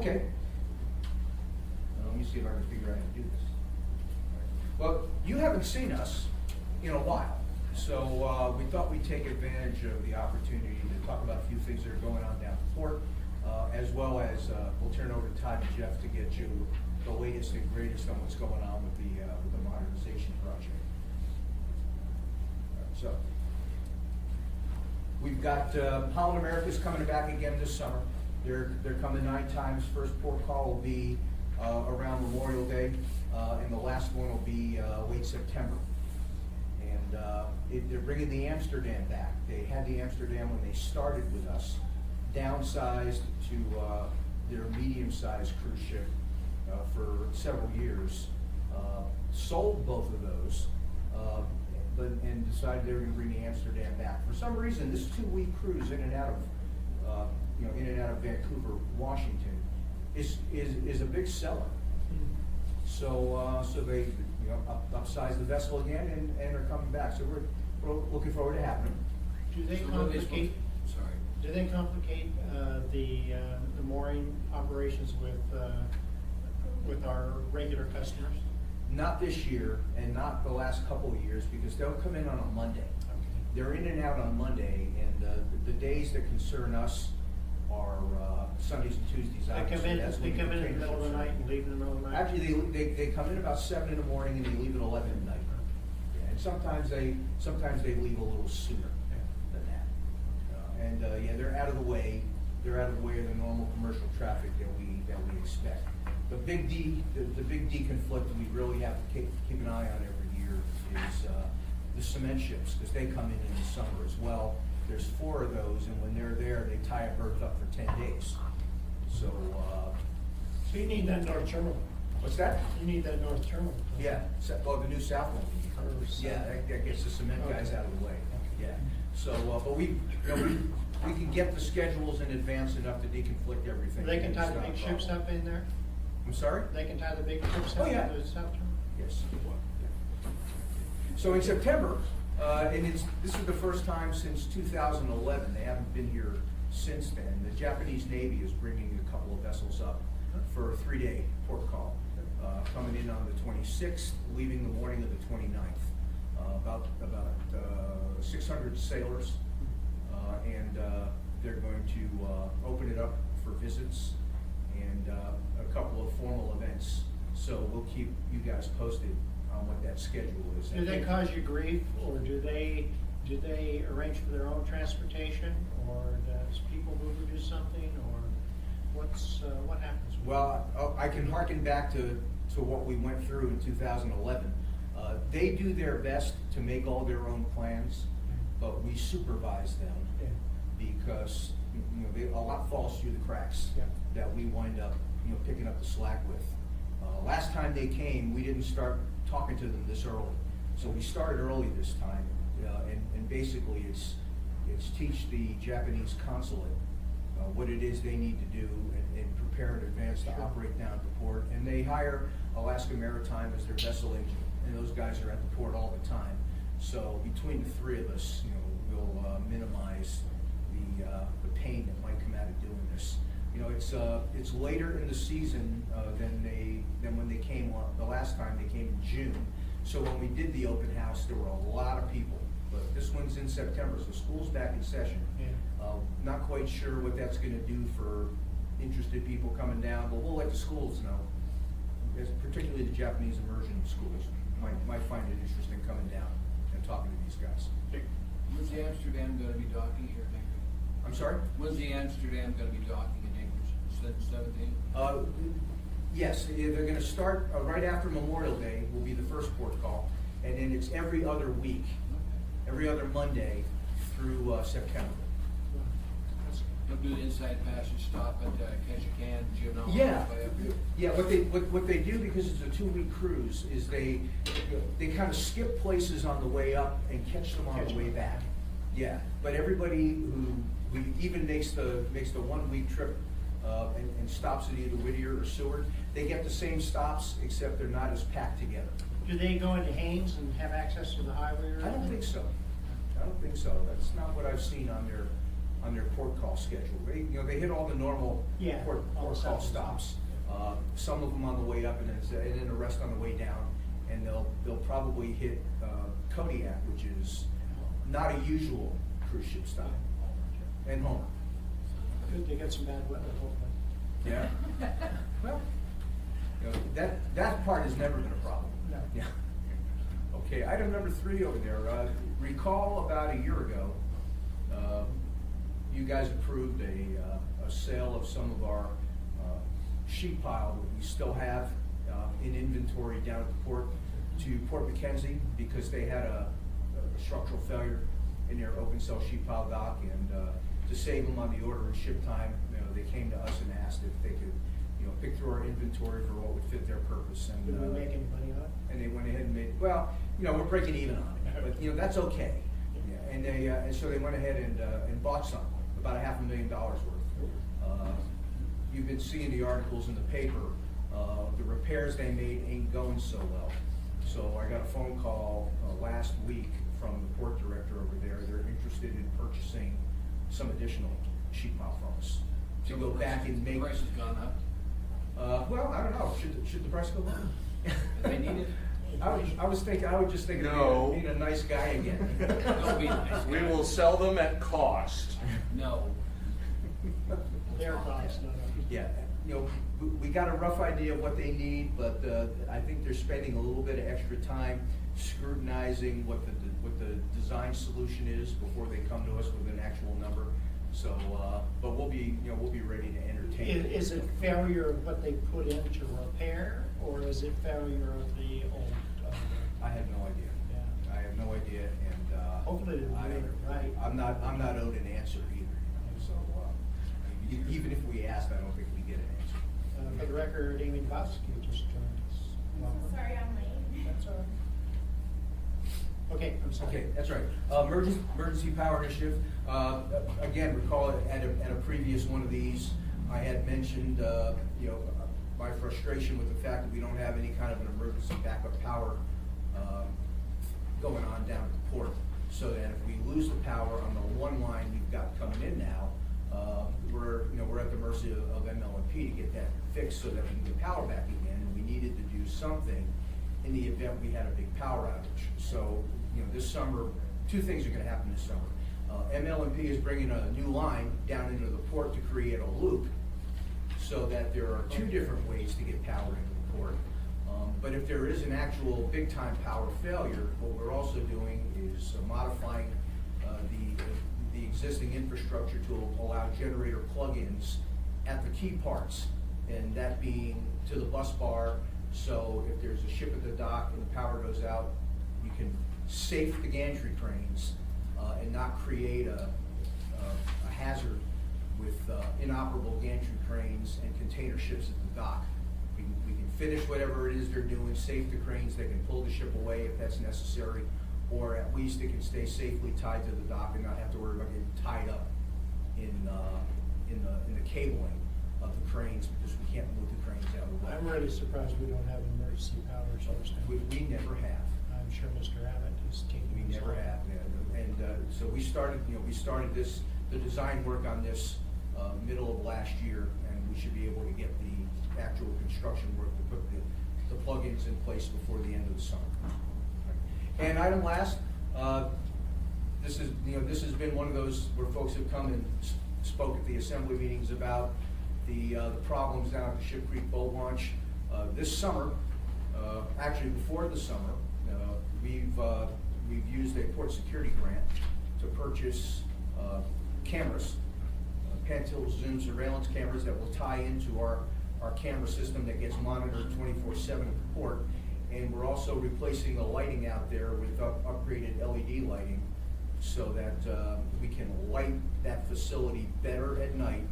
Okay. Let me see if I can figure out how to do this. Well, you haven't seen us in a while, so we thought we'd take advantage of the opportunity to talk about a few things that are going on down at the port, as well as we'll turn over to Todd and Jeff to get you the latest and greatest on what's going on with the modernization project. So, we've got Holland America's coming back again this summer. They're coming 9 times. First port call will be around Memorial Day, and the last one will be late September. And they're bringing the Amsterdam back. They had the Amsterdam when they started with us, downsized to their medium-sized cruise ship for several years. Sold both of those, and decided they were going to bring the Amsterdam back. For some reason, this 2-week cruise in and out of in and out of Vancouver, Washington, is a big seller. So they upsize the vessel again and are coming back. So we're looking forward to having them. Do they complicate? Sorry. Do they complicate the mooring operations with our regular customers? Not this year, and not the last couple of years, because they'll come in on a Monday. Okay. They're in and out on Monday, and the days that concern us are Sundays and Tuesdays. They come in the middle of the night and leave in the middle of the night? Actually, they come in about 7 in the morning and they leave at 11 at night. Yeah, and sometimes they leave a little sooner than that. Yeah, they're out of the way. They're out of the way of the normal commercial traffic that we expect. The big D conflict we really have to keep an eye on every year is the cement ships, because they come in the summer as well. There's 4 of those, and when they're there, they tie a berth up for 10 days. So you need that north terminal. What's that? You need that north terminal. Yeah, the new south one. Yeah, that gets the cement guys out of the way. Yeah. So, but we can get the schedules in advance enough to deconflict everything. They can tie the big ships up in there? I'm sorry? They can tie the big ships up in the south terminal? Yes. So in September, and this is the first time since 2011, they haven't been here since then. The Japanese Navy is bringing a couple of vessels up for a 3-day port call, coming in on the 26th, leaving the morning of the 29th. About 600 sailors, and they're going to open it up for visits and a couple of formal events. So we'll keep you guys posted on what that schedule is. Do they cause you grief, or do they arrange for their own transportation, or does People Mover do something, or what happens? Well, I can harken back to what we went through in 2011. They do their best to make all their own plans, but we supervise them because a lot falls through the cracks that we wind up picking up the slack with. Last time they came, we didn't start talking to them this early, so we started early this time, and basically it's teach the Japanese consulate what it is they need to do and prepare in advance to operate down at the port. And they hire Alaska Maritime as their vessel agent, and those guys are at the port all the time. So between the 3 of us, we'll minimize the pain that might come out of doing this. It's later in the season than when they came the last time they came in June. So when we did the open house, there were a lot of people. But this one's in September, so school's back in session. Not quite sure what that's going to do for interested people coming down, but we'll let the schools know, particularly the Japanese immersion schools might find it interesting coming down and talking to these guys. When's the Amsterdam going to be docking here in Anchorage? I'm sorry? When's the Amsterdam going to be docking in Anchorage? 17? Yes, they're going to start right after Memorial Day will be the first port call, and then it's every other week, every other Monday through September. They'll do the inside passage stop at Ketchikan, Juneau. Yeah. What they do, because it's a 2-week cruise, is they kind of skip places on the way up and catch them on the way back. Yeah, but everybody who even makes the 1-week trip and stops at either Whittier or Seward, they get the same stops, except they're not as packed together. Do they go into Haines and have access to the highway? Or I don't think so. That's not what I've seen on on their port call schedule. They hit all the normal Yeah, port all the call sections. stops. Some of them on the way up and then the rest on the way down. And they'll probably hit Kodiak, which is not a usual cruise ship stop, and Homer. Good, they got some bad weather, hopefully. Yeah. Well, that part has never been a problem. No. Yeah. Okay, item number 3 over there. Recall about a year ago, you guys approved a sale of some of our sheet pile that we still have in inventory down at the port to Port McKenzie because they had a structural failure in their open cell sheet pile dock, and to save them on the order and ship time, they came to us and asked if they could, pick through our inventory for what would fit their purpose. And Did we make any money on it? and they went ahead and made, well, we're breaking even on it, but that's okay. Yeah, and so they went ahead and bought some, about $500,000 worth. You've been seeing the articles in the paper. The repairs they made ain't going so well. So I got a phone call last week from the port director over there. They're interested in purchasing some additional sheet pile from us to go back and make. The price has gone up. Well, I don't know. Should the price go up? If they need it. I was just thinking, No. Need a nice guy again. Don't be nice. We will sell them at cost. No. Their cost, no, no. Yeah, we got a rough idea of what they need, but I think they're spending a little bit of extra time scrutinizing what the design solution is before they come to us with an actual number. So, but we'll be ready to entertain. Is it failure of what they put in to repair, or is it failure of the old? I have no idea. Yeah. I have no idea, and Hopefully they're doing it right. I'm not owed an answer either. So even if we asked, I don't think we get an answer. For the record, Amy Bosky just joined us. I'm Welcome. so sorry I'm late. That's all right. Okay, I'm sorry. Okay, that's right. Emergency Power Initiative. Again, recall at a previous one of these, I had mentioned, my frustration with the fact that we don't have any kind of an emergency backup power going on down at the port. So that if we lose the power on the one line we've got coming in now, we're at the mercy of ML&P to get that fixed so that we can get power back again. And we needed to do something in the event we had a big power outage. So, this summer, 2 things are going to happen this summer. ML&P is bringing a new line down into the port to create a loop so that there are 2 different ways to get power into the port. But if there is an actual big-time power failure, what we're also doing is modifying the existing infrastructure to allow generator plug-ins at the key parts, and that being to the bus bar. So if there's a ship at the dock and the power goes out, you can safe the gantry cranes and not create a hazard with inoperable gantry cranes and container ships at the dock. We can finish whatever it is they're doing, safe the cranes, they can pull the ship away if that's necessary, or at least it can stay safely tied to the dock and not have to worry about getting tied up in the cabling of the cranes, because we can't move the cranes out of the way. I'm really surprised we don't have emergency power source now. We never have. I'm sure Mr. Abbott is taking. We this never on. have, yeah. And so we started the design work on this middle of last year, and we should be able to get the actual construction work to put the plugins in place before the end of the summer. And item last, this has been one of those where folks have come and spoke at the assembly meetings about the problems down at the Ship Creek boat launch. This summer, actually before the summer, we've used a port security grant to purchase cameras, pan-tilt zoom surveillance cameras that will tie into our camera system that gets monitored 24/7 at the port. And we're also replacing the lighting out there with upgraded LED lighting so that we can light that facility better at night,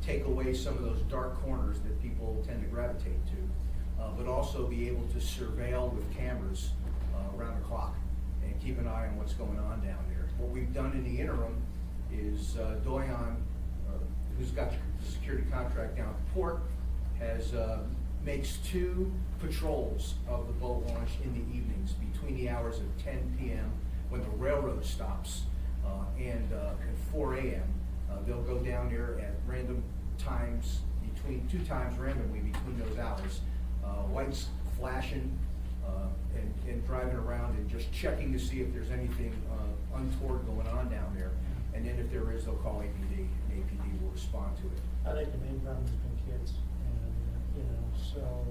take away some of those dark corners that people tend to gravitate to, but also be able to surveil with cameras around the clock and keep an eye on what's going on down there. What we've done in the interim is Doyon, who's got the security contract down at the port, makes 2 patrols of the boat launch in the evenings between the hours of 10 p.m. when the railroad stops and 4 a.m. They'll go down there at random times, two times randomly between those hours. Lights flashing, and driving around and just checking to see if there's anything untoward going on down there. And then if there is, they'll call APD, and APD will respond to it. I think the main problem has been kids, and, so,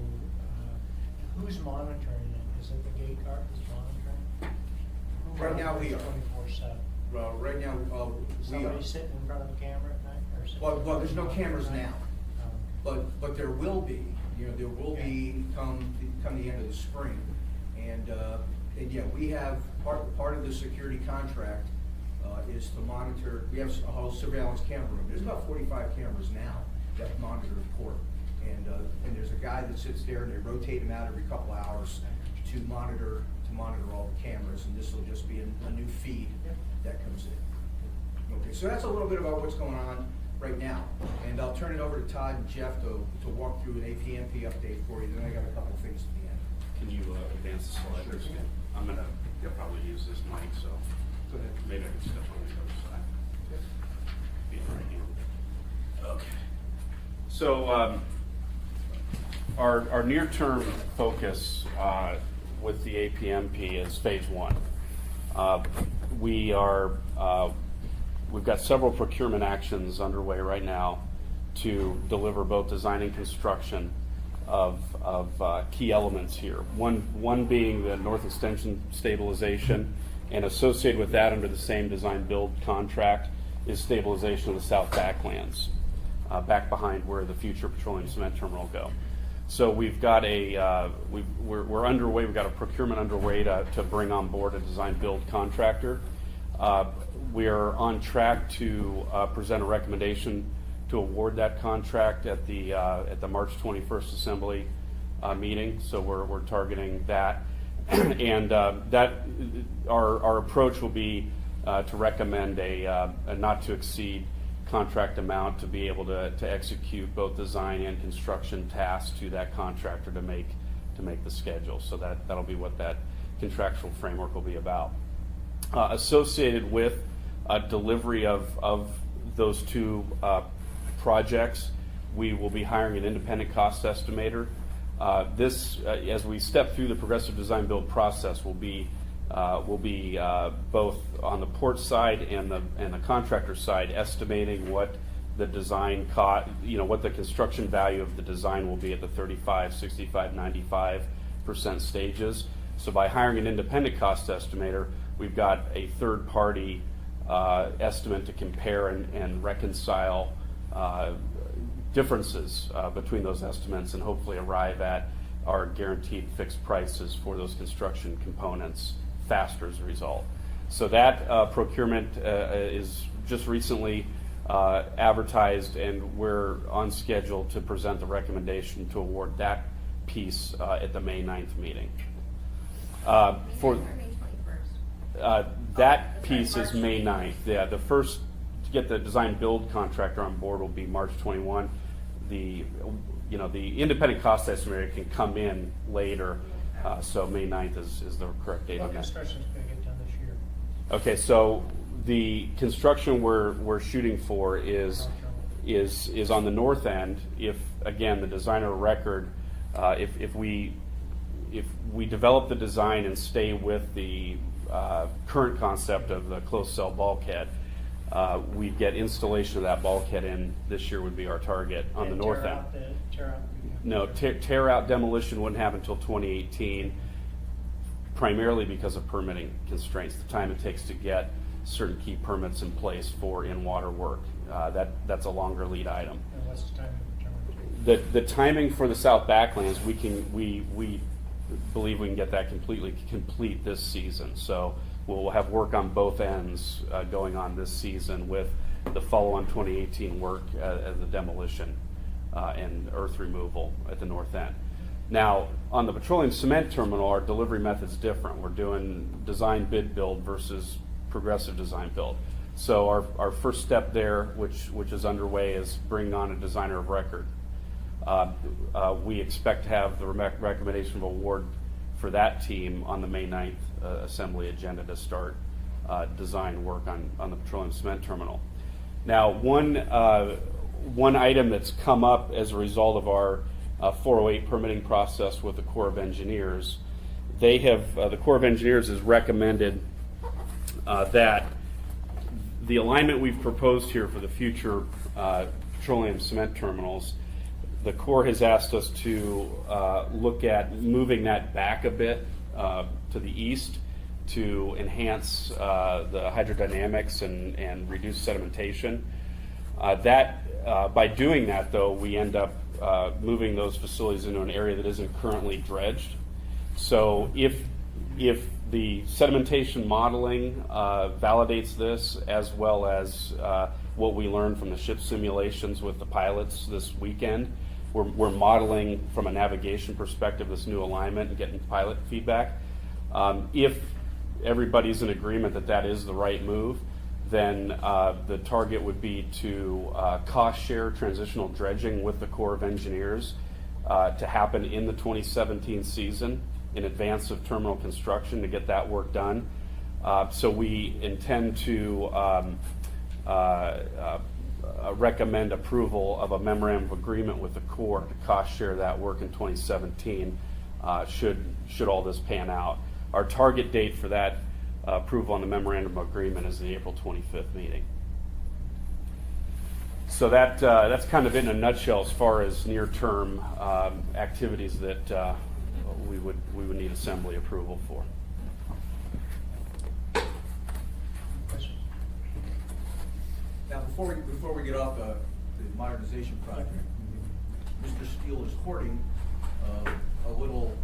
who's monitoring it? Is it the gate guard that's monitoring? Right now, we are. 24/7. Well, right now, we are. Somebody sitting in front of the camera at night, or sitting? Well, there's no cameras now, Oh. but there will be, there will be come the end of the spring. And yeah, we have, part of the security contract is to monitor, we have a whole surveillance camera room. There's about 45 cameras now that monitor the court. And there's a guy that sits there, and they rotate him out every couple hours to monitor all the cameras, and this will just be a new feed that comes in. Okay, so that's a little bit about what's going on right now. And I'll turn it over to Todd and Jeff to walk through an APMP update for you, then I got a couple things at the end. Can you advance the slide? Sure. I'm gonna probably use this mic, so Go ahead. maybe I can step on the other side. Be right here. Okay. So our near-term focus with the APMP is phase one. We've got several procurement actions underway right now to deliver both design and construction of key elements here. One being the North Extension stabilization, and associated with that under the same design build contract is stabilization of the South Backlands, back behind where the future petroleum cement terminal will go. So we've got we're underway. We've got a procurement underway to bring on board a design build contractor. We are on track to present a recommendation to award that contract at the March 21st Assembly meeting. So we're targeting that, and that our approach will be to recommend a not to exceed contract amount to be able to execute both design and construction tasks to that contractor to make the schedule. So that'll be what that contractual framework will be about. Associated with delivery of those two projects, we will be hiring an independent cost estimator. This, as we step through the progressive design build process, will be both on the port side and the contractor side, estimating what the design cost, what the construction value of the design will be at the 35, 65, 95% stages. So by hiring an independent cost estimator, we've got a third party estimate to compare and reconcile differences between those estimates, and hopefully arrive at our guaranteed fixed prices for those construction components faster as a result. So that procurement is just recently advertised, and we're on schedule to present the recommendation to award that piece at the May 9th meeting. For that piece is May 9th. Yeah, the first to get the design build contractor on board will be March 21. The independent cost estimator can come in later, so May 9th is the correct date on What that. construction's gonna get done this year? Okay, so the construction we're shooting for is on the north end. If again the designer of record, if we develop the design and stay with the current concept of the closed cell bulkhead, we get installation of that bulkhead in this year would be our target on the And north tear end. out No, tear out demolition wouldn't happen until 2018, primarily because of permitting constraints, the time it takes to get certain key permits in place for in-water work. That's a longer lead item. And what's the timing determined? The timing for the South Backlands, we believe we can get that complete this season. So we'll have work on both ends going on this season, with the follow-on 2018 work as the demolition and earth removal at the north end. Now, on the petroleum cement terminal, our delivery method's different. We're doing design bid build versus progressive design build. So our first step there, which is underway, is bringing on a designer of record. We expect to have the recommendation of award for that team on the May 9th Assembly agenda to start design work on the petroleum cement terminal. Now, one item that's come up as a result of our 408 permitting process with the Corps of Engineers, they have the Corps of Engineers has recommended that the alignment we've proposed here for the future petroleum cement terminals, the Corps has asked us to look at moving that back a bit to the east to enhance the hydrodynamics and reduce sedimentation. By doing that, though, we end up moving those facilities into an area that isn't currently dredged. So if the sedimentation modeling validates this, as well as what we learned from the ship simulations with the pilots this weekend, we're modeling from a navigation perspective this new alignment and getting pilot feedback. If everybody's in agreement that that is the right move, then the target would be to cost share transitional dredging with the Corps of Engineers to happen in the 2017 season in advance of terminal construction to get that work done. So we intend to recommend approval of a memorandum of agreement with the Corps to cost share that work in 2017 should all this pan out. Our target date for that approval on the memorandum of agreement is the April 25th meeting. So that's kind of in a nutshell as far as near-term activities that we would need assembly approval for. Questions? Now, before we get off the modernization project, Mr. Steele is hoarding a little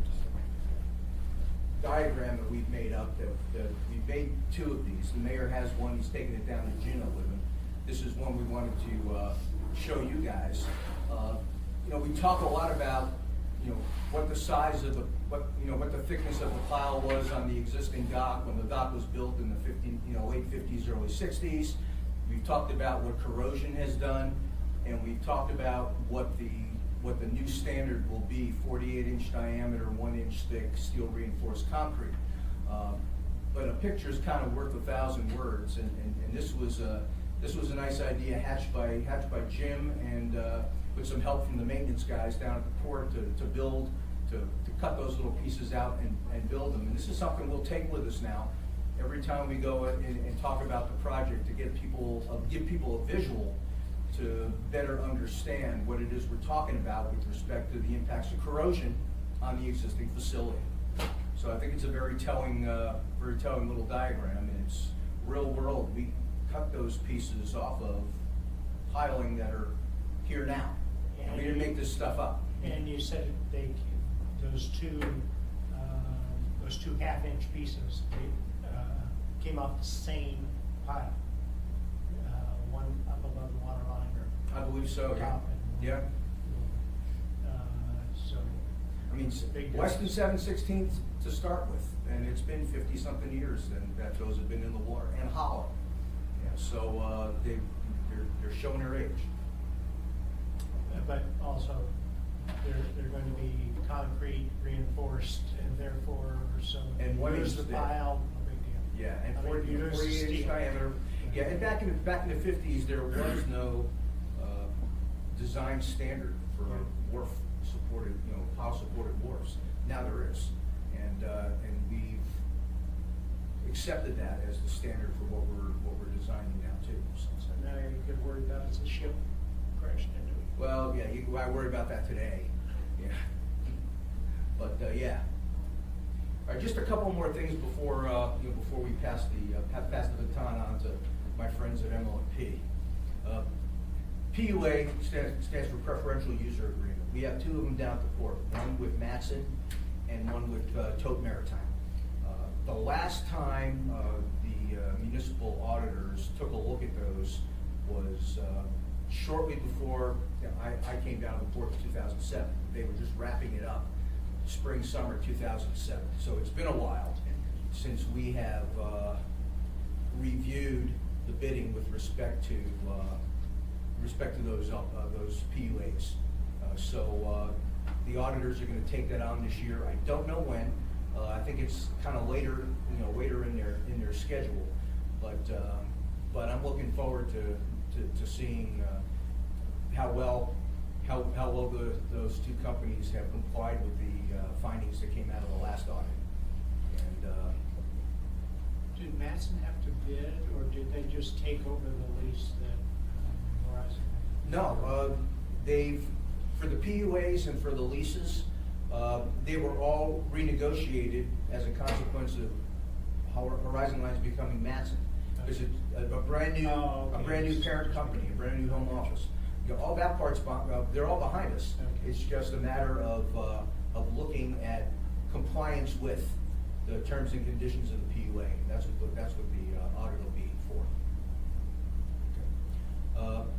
diagram that we've made up that we've made two of these. The mayor has one, he's taking it down to Juneau with him. This is one we wanted to show you guys. We talk a lot about what the size of what the thickness of the pile was on the existing dock when the dock was built in the late 50s, early 60s. We've talked about what corrosion has done, and we've talked about what the new standard will be: 48-inch diameter, 1-inch thick steel reinforced concrete. But a picture is kind of worth 1,000 words, and this was a nice idea hatched by Jim and with some help from the maintenance guys down at the port to cut those little pieces out and build them. And this is something we'll take with us now every time we go and talk about the project, to give people a visual to better understand what it is we're talking about with respect to the impacts of corrosion on the existing facility. So I think it's a very telling little diagram, and it's real world. We cut those pieces off of piling that are here now. And we didn't make this stuff up. And you said those two half-inch pieces, they came off the same pile, one up above the water line, or I believe so. top and Yeah. So I mean, it's a big less than difference. 7/16 to start with, and it's been 50-something years that those have been in the water and hollow. Yeah, so they're showing their age. But also, they're going to be concrete reinforced, and therefore, so And you lose the thick. pile, no big deal. Yeah, and I mean, 40, you lose the 48-inch steel. diameter. Yeah, and back in the 50s, there was no design standard for wharf supported, pile supported wharfs. Now there is, and we've accepted that as the standard for what we're designing now too. So now you could worry about is the ship crashed into it. Well, yeah, I worry about that today. Yeah, but yeah. All right, just a couple more things before we pass the baton on to my friends at MO&P. PUA stands for Preferential User Agreement. We have two of them down at the port, one with Matson and one with Tote Maritime. The last time the municipal auditors took a look at those was shortly before I came down to the port in 2007. They were just wrapping it up, spring, summer 2007. So it's been a while since we have reviewed the bidding with respect to those PUAs. So the auditors are going to take that on this year. I don't know when. I think it's kind of later in their schedule. But I'm looking forward to to seeing how well those two companies have complied with the findings that came out of the last audit. And Did Matson have to bid, or did they just take over the lease that Horizon had? no, for the PUAs and for the leases, they were all renegotiated as a consequence of Horizon Lines becoming Matson. There's a brand new, Oh, okay. a brand new parent company, a brand new home office. You know, all that part's, they're all behind us. Okay. It's just a matter of looking at compliance with the terms and conditions of the PUA. That's what the audit will be for.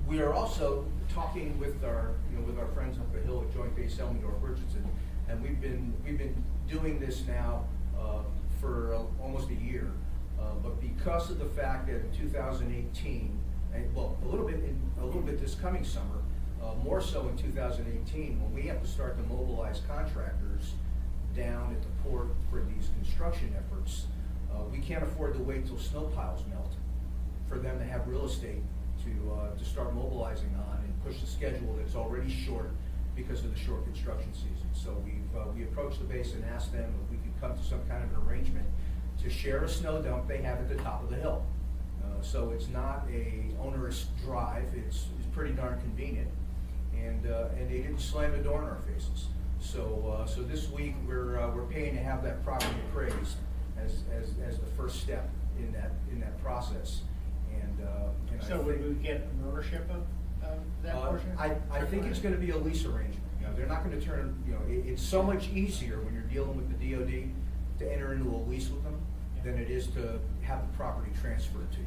We are also talking with our friends up the hill at Joint Base Elmendorf Richardson, and we've been doing this now for almost a year. But because of the fact that in 2018, and well, a little bit this coming summer, more so in 2018, when we have to start to mobilize contractors down at the port for these construction efforts, we can't afford to wait till snow piles melt for them to have real estate to start mobilizing on and push the schedule that's already short because of the short construction season. So we approached the base and asked them if we could come to some kind of an arrangement to share a snow dump they have at the top of the hill. So it's not a onerous drive, it's pretty darn convenient, and they didn't slam the door in our faces. So this week we're paying to have that property appraised as the first step in that process. And So would we get an ownership of that portion? I think it's gonna be a lease arrangement. You know, they're not gonna turn, you know, it's so much easier when you're dealing with the DOD to enter into a lease with them than it is to have the property transferred to you.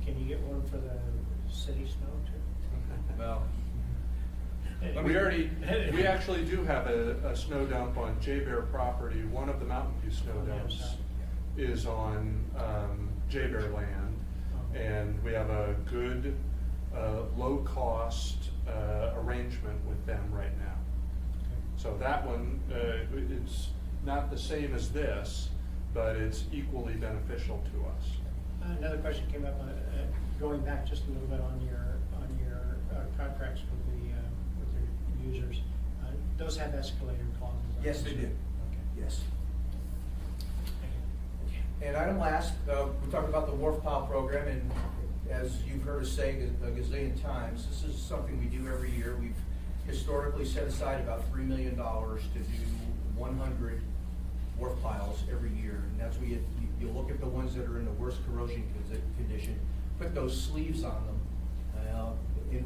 Can you get one for the city snow too? Well, We actually do have a snow dump on J-Bear property. One of the Mountain View snow On the other dumps side. is on J-Bear land, and we have a good, low-cost arrangement with them right now. So that one, it's not the same as this, but it's equally beneficial to us. Another question came up, going back just a little bit on your contracts with your users. Those have escalator clauses. yes, they do. Okay. Yes. And item last, we talked about the wharf pile program, and as you've heard us say a gazillion times, this is something we do every year. We've historically set aside about $3 million to do 100 wharf piles every year, and that's where you look at the ones that are in the worst corrosion condition, put those sleeves on them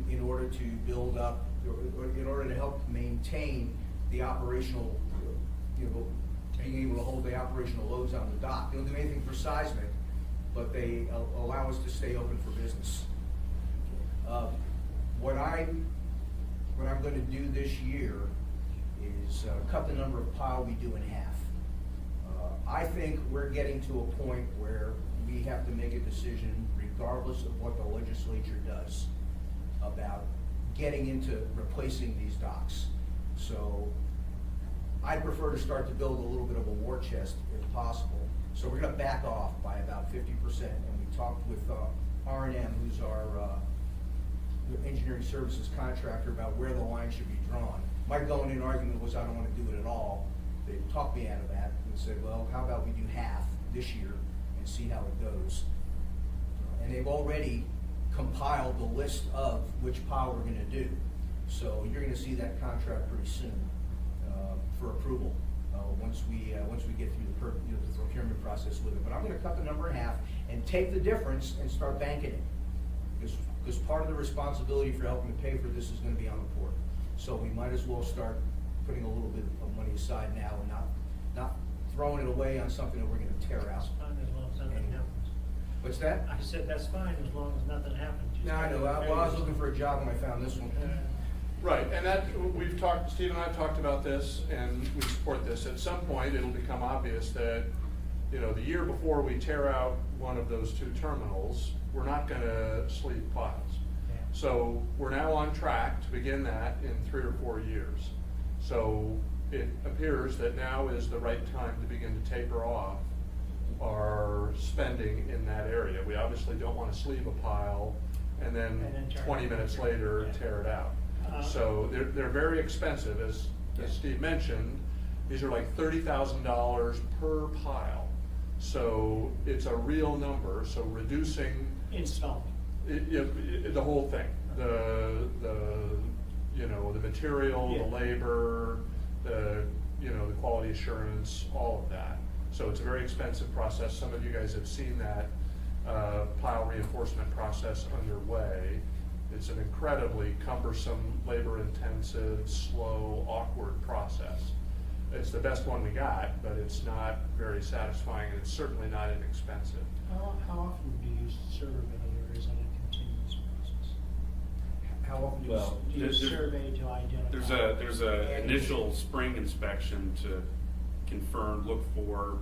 in order to build up, or in order to help maintain the operational, being able to hold the operational loads on the dock. They don't do anything for seismic, but they allow us to stay open for business. What I'm going to do this year is cut the number of pile we do in half. I think we're getting to a point where we have to make a decision, regardless of what the legislature does, about getting into replacing these docks. So I prefer to start to build a little bit of a war chest if possible. So we're going to back off by about 50%. And we talked with R&M, who's our engineering services contractor, about where the line should be drawn. My going-in argument was I don't want to do it at all. They talked me out of that and said, well, how about we do half this year and see how it goes. And they've already compiled the list of which pile we're going to do. So you're going to see that contract pretty soon for approval once we get through the procurement process with it. But I'm going to cut the number in half and take the difference and start banking it, because part of the responsibility for helping to pay for this is going to be on the port. So we might as well start putting a little bit of money aside now and not throwing it away on something that we're going to tear out. That's fine as long as nothing happens. What's that? I said that's fine as long as nothing happens. Just No, I know. Well, I was looking for a job when I found this one. Right, and that, Steve and I have talked about this, and we support this. At some point, it'll become obvious that, the year before we tear out one of those two terminals, we're not gonna sleeve piles. Yeah. So we're now on track to begin that in 3 or 4 years. So it appears that now is the right time to begin to taper off our spending in that area. We obviously don't want to sleeve a pile and then And then tear it 20 out. minutes later, Yeah. tear it out. Uh-huh. So they're very expensive, as Steve mentioned. These are like $30,000 per pile. So it's a real number, so reducing Installing. the whole thing, the material, Yeah. the labor, the quality assurance, all of that. So it's a very expensive process. Some of you guys have seen that pile reinforcement process underway. It's an incredibly cumbersome, labor-intensive, slow, awkward process. It's the best one we got, but it's not very satisfying, and it's certainly not inexpensive. How often do you survey, or is it a continuous process? How often do Well, Do you There's- survey to identify? There's a initial spring inspection to confirm, look for,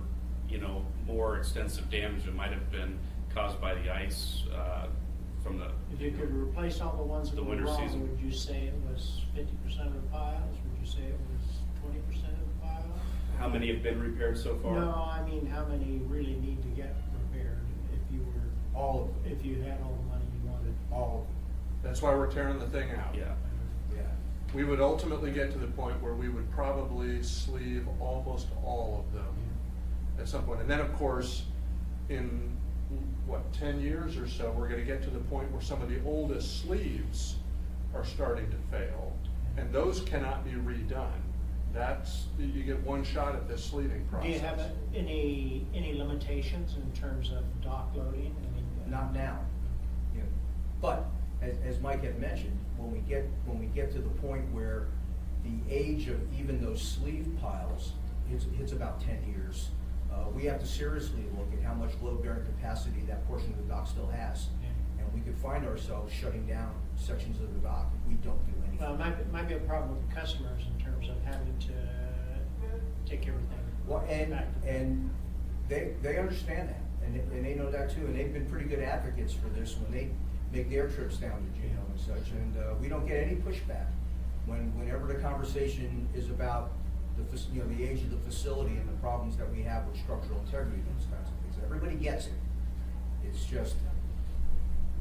more extensive damage that might have been caused by the ice, from the. If you could replace all the ones that The were winter wrong, season. would you say it was 50% of the piles? Would you say it was 20% of the piles? How many have been repaired so far? No, I mean, how many really need to get repaired if you were, All of them, if you had all the money you wanted? all of them, That's why we're tearing the thing out. Yeah. yeah. We would ultimately get to the point where we would probably sleeve almost all of them at some point. And then, of course, in 10 years or so, we're gonna get to the point where some of the oldest sleeves are starting to fail, and those cannot be redone. You get one shot at this sleeving process. Do you have any limitations in terms of dock loading? I mean, Not now. You know, but as Mike had mentioned, when we get to the point where the age of even those sleeve piles hits about 10 years, we have to seriously look at how much load bearing capacity that portion of the dock still has. Yeah. And we could find ourselves shutting down sections of the dock if we don't do anything. Well, it might be a problem with the customers in terms of having to take everything Well, back to them. and they understand that, and they know that too, and they've been pretty good advocates for this when they make their trips down to Juneau and such, and we don't get any pushback. Whenever the conversation is about the age of the facility and the problems that we have with structural integrity and those kinds of things, everybody gets it. It's just,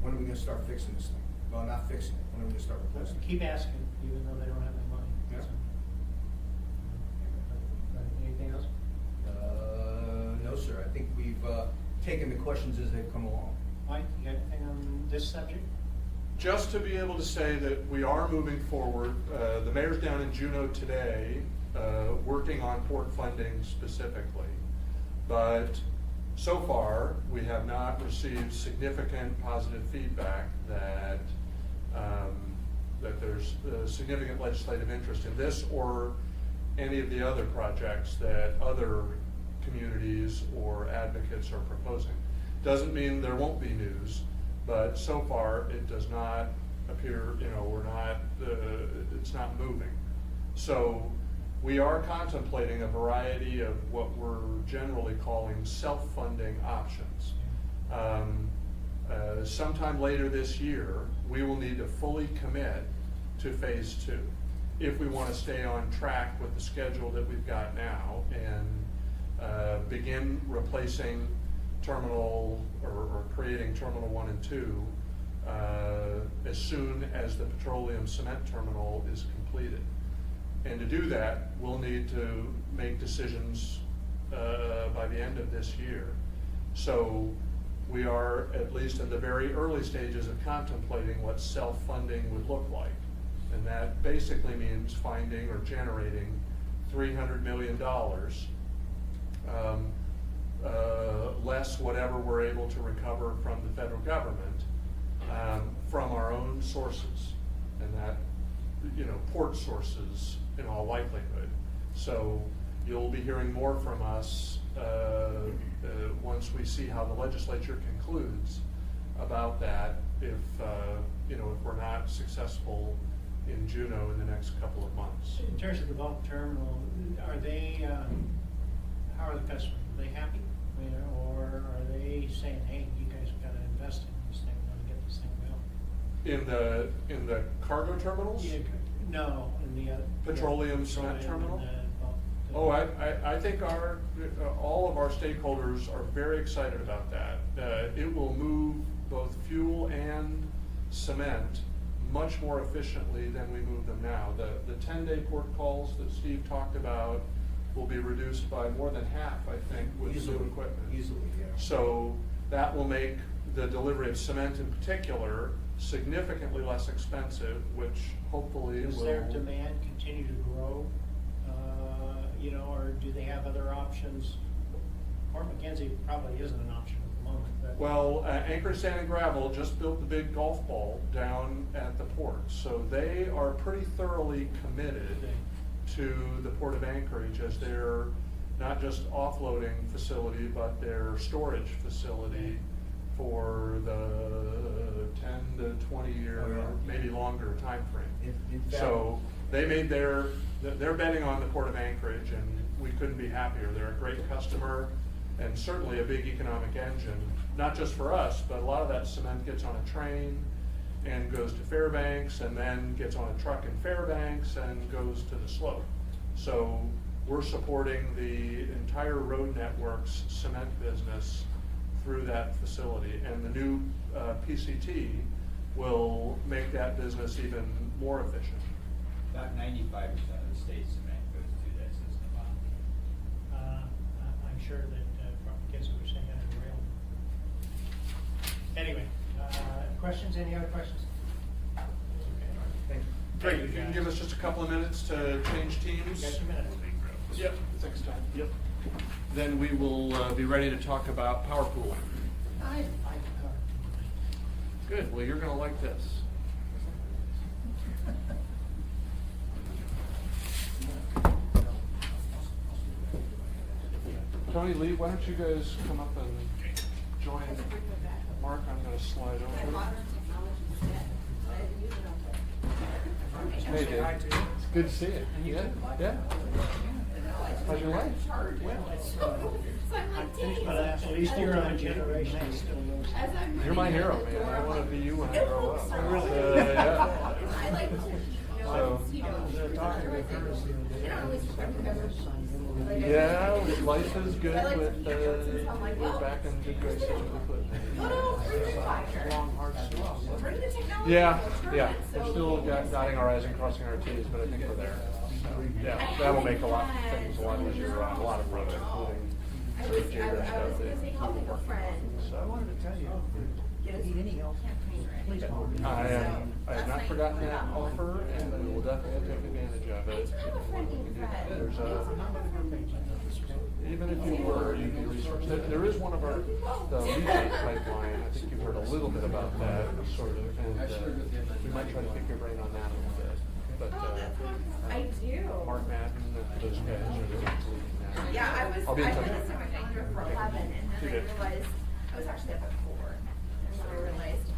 when are we gonna start fixing this thing? Well, not fixing it, when are we gonna start replacing it? Keep asking, even though they don't have the money. Yeah. So. Anything else? No, sir, I think we've taken the questions as they've come along. Mike, you got anything on this subject? Just to be able to say that we are moving forward. The mayor's down in Juneau today, working on port funding specifically. But so far, we have not received significant positive feedback that there's significant legislative interest in this or any of the other projects that other communities or advocates are proposing. Doesn't mean there won't be news, but so far it does not appear, it's not moving. So we are contemplating a variety of what we're generally calling self-funding options. Sometime later this year, we will need to fully commit to phase 2 if we want to stay on track with the schedule that we've got now and begin replacing terminal or creating terminal 1 and 2 as soon as the petroleum cement terminal is completed. And to do that, we'll need to make decisions by the end of this year. So we are at least in the very early stages of contemplating what self-funding would look like. And that basically means finding or generating $300 million, less whatever we're able to recover from the federal government, from our own sources. And that, port sources in all likelihood. So you'll be hearing more from us once we see how the legislature concludes about that if we're not successfar in Juneau in the next couple of months. In terms of the bulk terminal, are they, how are the customers? Are they happy? Or are they saying, hey, you guys have got to invest in this thing, we want to get this thing built? In the cargo terminals? Yeah, no, in the other. Petroleum cement terminal? Oh, I think all of our stakeholders are very excited about that. It will move both fuel and cement much more efficiently than we move them now. The 10-day port calls that Steve talked about will be reduced by more than half, I think, with new Easily, equipment. Easily, yeah. So that will make the delivery of cement in particular significantly less expensive, which hopefully will. Does their demand continue to grow, or do they have other options? Port McKenzie probably isn't an option at the moment, but. Well, Anchor Sand and Gravel just built the big golf ball down at the port, so they are pretty thoroughly committed to the Port of Anchorage as their not just offloading facility, but their storage facility for the 10 to 20 year, Oh, yeah. maybe longer time frame. In fact- So they made they're betting on the Port of Anchorage, and we couldn't be happier. They're a great customer and certainly a big economic engine, not just for us, but a lot of that cement gets on a train and goes to Fairbanks, and then gets on a truck in Fairbanks and goes to the slope. So we're supporting the entire road network's cement business through that facility, and the new PCT will make that business even more efficient. About 95% of the state cement goes through that system. I'm sure that Port McKenzie was saying that in rail. Anyway, questions? Any other questions? Okay. Thank you. Great, you can give us just a couple of minutes to change teams. Got 2 minutes. Yep, thanks, Tom. Yep. Then we will be ready to talk about power pooling. I like power. Good, well, you're gonna like this. Tony, Lee, why don't you guys come up and join Mark? I'm gonna slide over. Hey, Dave. It's good to see you. Yeah, yeah. How's your life? At least you're on a generation that still knows. You're my hero, man. I want to be you when I grow up. Really? Yeah. I like to, So- Yeah, life is good with, we're back in good graces with equipment. Long, hard stuff. Yeah, yeah, we're still dotting our i's and crossing our t's, but I think we're there. So, yeah, that will make a lot, things a lot easier on a lot of roads, including sort of Jaber stuff that we're working on. I So, wanted to tell you, need any help, please call me. I have not forgotten that offer, and we will definitely take advantage of it. There's even if you were, you'd be resourced. There is one of our, the leachate pipeline, I think you've heard a little bit about that, sort of, and we might try to pick your brain on that a little bit. But, I do. Mark Madden and those guys are really leading that. Yeah, I I'll be in touch. went to San Francisco for 11, and then You I did. realized, I was actually up at 4, and then I realized,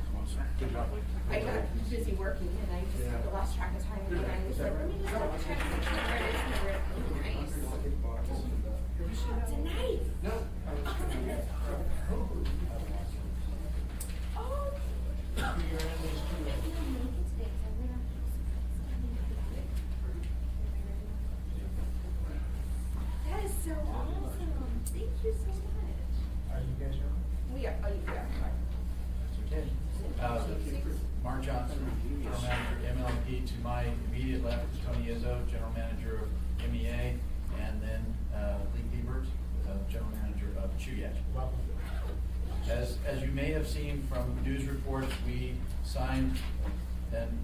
Good job. I got busy working, and I just lost track of time, and I was like, let me just double check and make sure where it is, and where it's nice. Tonight. No. Oh. That is so awesome. Thank you so much. Are you guys on? We are, oh, you are. Mark Johnson, General Manager MLP. To my immediate left is Tony Izzo, General Manager of MEA, and then Lee Ebert, General Manager of Chuyak. Welcome. As you may have seen from news reports, we signed an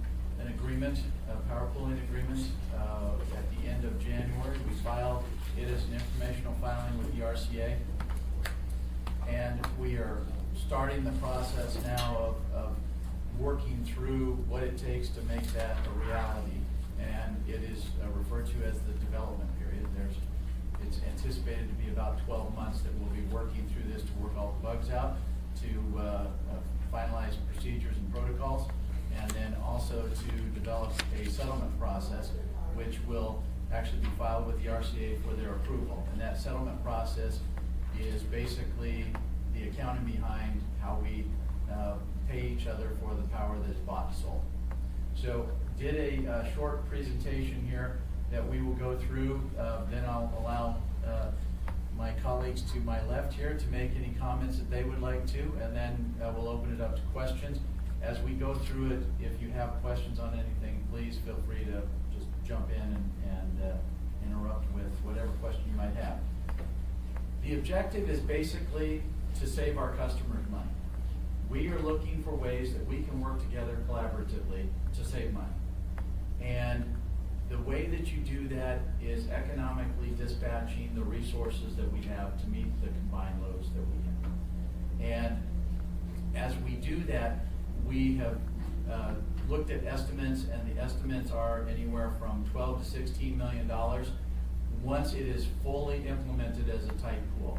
agreement, a power pooling agreement, at the end of January. We filed it as an informational filing with the RCA. And we are starting the process now of working through what it takes to make that a reality. And it is referred to as the development period. It's anticipated to be about 12 months that we'll be working through this to work all the bugs out, to finalize procedures and protocols, and then also to develop a settlement process, which will actually be filed with the RCA for their approval. And that settlement process is basically the accounting behind how we pay each other for the power that is bought and sold. So did a short presentation here that we will go through. Then I'll allow my colleagues to my left here to make any comments that they would like to, and then we'll open it up to questions. as we go through it, if you have questions on anything, please feel free to just jump in and interrupt with whatever question you might have. The objective is basically to save our customers money. We are looking for ways that we can work together collaboratively to save money. And the way that you do that is economically dispatching the resources that we have to meet the combined loads that we have. And as we do that, we have looked at estimates, and the estimates are anywhere from $12 to $16 million once it is fully implemented as a tight pool.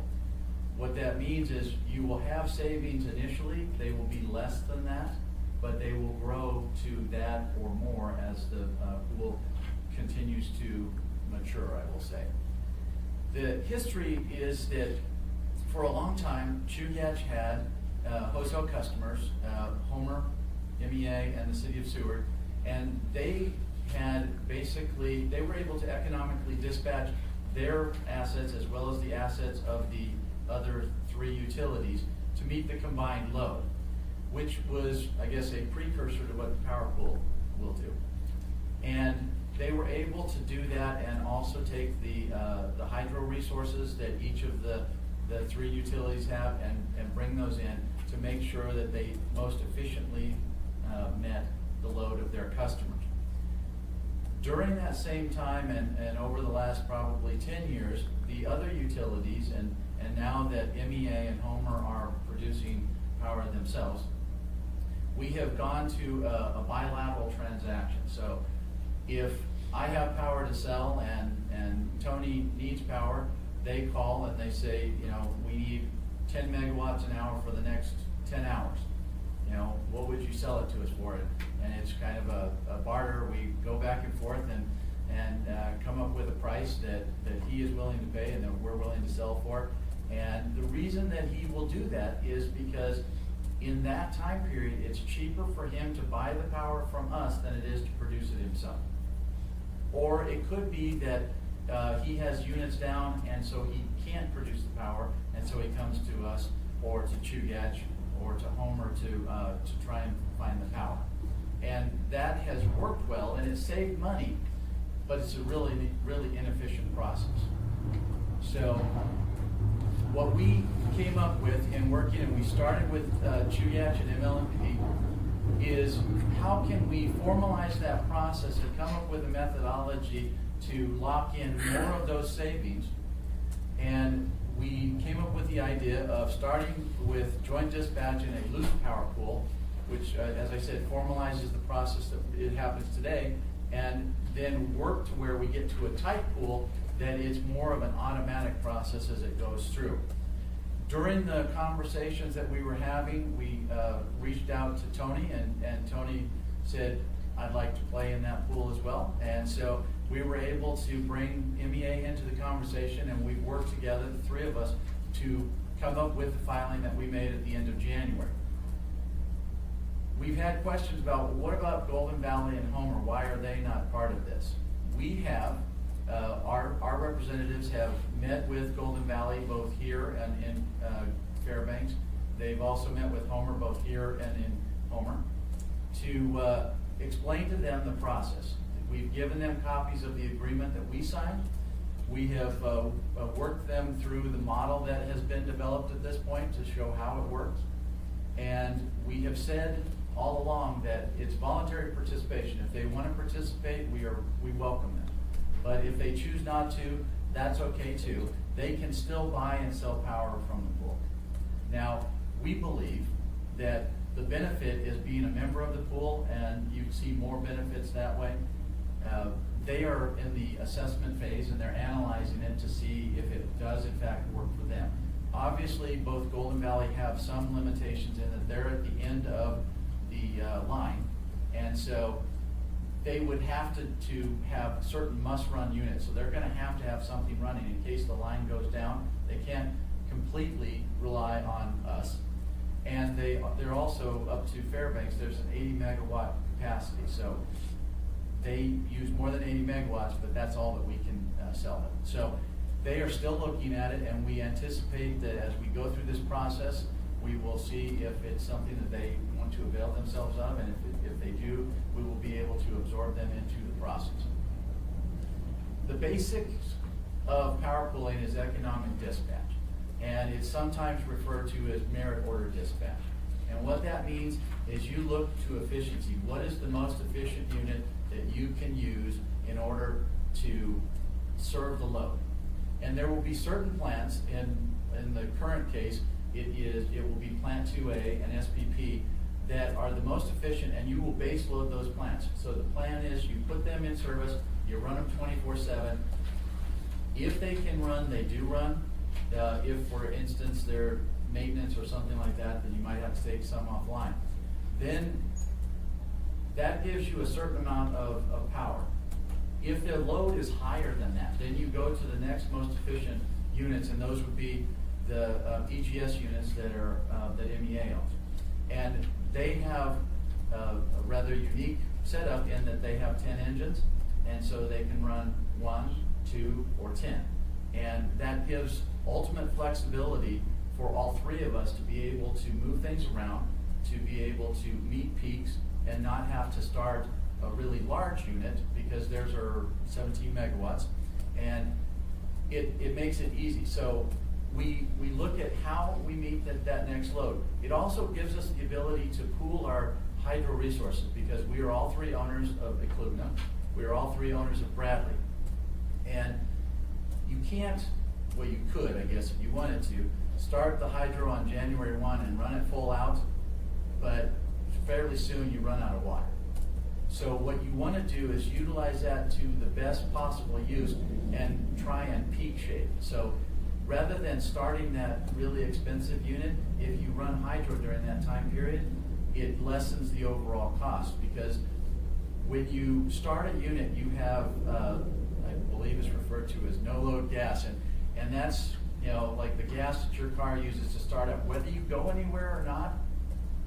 What that means is you will have savings initially. They will be less than that, but they will grow to that or more as the pool continues to mature, I will say. The history is that for a long time, Chugach had wholesale customers, Homer, MEA, and the city of Seward, and they had basically, they were able to economically dispatch their assets as well as the assets of the other three utilities to meet the combined load, which was, I guess, a precursor to what the power pool will do. And they were able to do that and also take the hydro resources that each of the three utilities have and bring those in to make sure that they most efficiently met the load of their customers. During that same time and over the last probably 10 years, the other utilities, and now that MEA and Homer are producing power themselves, we have gone to a bilateral transaction. So if I have power to sell and Tony needs power, they call and they say, you know, we need 10 megawatts an hour for the next 10 hours. You know, what would you sell it to us for? And it's kind of a barter. We go back and forth and come up with a price that he is willing to pay and that we're willing to sell for. And the reason that he will do that is because in that time period, it's cheaper for him to buy the power from us than it is to produce it himself. Or it could be that he has units down and so he can't produce the power, and so he comes to us or to Chugach or to Homer to try and find the power. And that has worked well and it's saved money, but it's a really, really inefficient process. So what we came up with in working, and we started with Chugach and MLMP, is how can we formalize that process and come up with a methodology to lock in more of those savings. And we came up with the idea of starting with joint dispatch in a loose power pool, which, as I said, formalizes the process that it happens today, and then work to where we get to a tight pool that is more of an automatic process as it goes through. During the conversations that we were having, we reached out to Tony, and Tony said, I'd like to play in that pool as well. And so we were able to bring MEA into the conversation, and we worked together, the three of us, to come up with the filing that we made at the end of January. We've had questions about, what about Golden Valley and Homer? Why are they not part of this? We have, our representatives have met with Golden Valley both here and in Fairbanks. They've also met with Homer both here and in Homer to explain to them the process. We've given them copies of the agreement that we signed. We have worked them through the model that has been developed at this point to show how it works. And we have said all along that it's voluntary participation. If they want to participate, we welcome them. But if they choose not to, that's okay too. They can still buy and sell power from the pool. Now, we believe that the benefit is being a member of the pool, and you see more benefits that way. They are in the assessment phase, and they're analyzing it to see if it does in fact work for them. Obviously, both Golden Valley have some limitations in that they're at the end of the line, and so they would have to have certain must-run units. So they're going to have something running in case the line goes down. They can't completely rely on us. And they're also up to Fairbanks. There's an 80 megawatt capacity. So they use more than 80 megawatts, but that's all that we can sell them. So they are still looking at it, and we anticipate that as we go through this process, we will see if it's something that they want going to avail themselves of, and if they do, we will be able to absorb them into the process. The basics of power pooling is economic dispatch, and it's sometimes referred to as merit order dispatch. And what that means is you look to efficiency. What is the most efficient unit that you can use in order to serve the load? And there will be certain plants, in the current case, it will be Plant 2A and SPP that are the most efficient, and you will base load those plants. So the plan is you put them in service, you run them 24/7. If they can run, they do run. If, for instance, they're maintenance or something like that, then you might have to take some offline. Then that gives you a certain amount of power. If the load is higher than that, then you go to the next most efficient units, and those would be the EGS units that MEA owns. And they have a rather unique setup in that they have 10 engines, and so they can run 1, 2, or 10. And that gives ultimate flexibility for all three of us to be able to move things around, to be able to meet peaks, and not have to start a really large unit, because theirs are 17 megawatts, and it makes it easy. So we look at how we meet that next load. It also gives us the ability to pool our hydro resources, because we are all three owners of Eklutna. We are all three owners of Bradley. And you can't, well, you could, I guess, if you wanted to, start the hydro on January 1 and run it full out, but fairly soon you run out of water. So what you want to do is utilize that to the best possible use and try and peak shape. So rather than starting that really expensive unit, if you run hydro during that time period, it lessens the overall cost, because when you start a unit, you have, I believe it's referred to as no-load gas, and that's, you know, like the gas that your car uses to start up. Whether you go anywhere or not,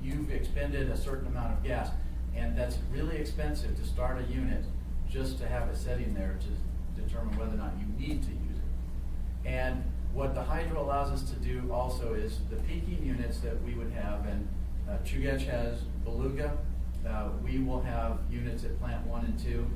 you've expended a certain amount of gas, and that's really expensive to start a unit just to have it sitting there to determine whether or not you need to use it. And what the hydro allows us to do also is the peaking units that we would have, and Chugach has Beluga. We will have units at Plant 1 and 2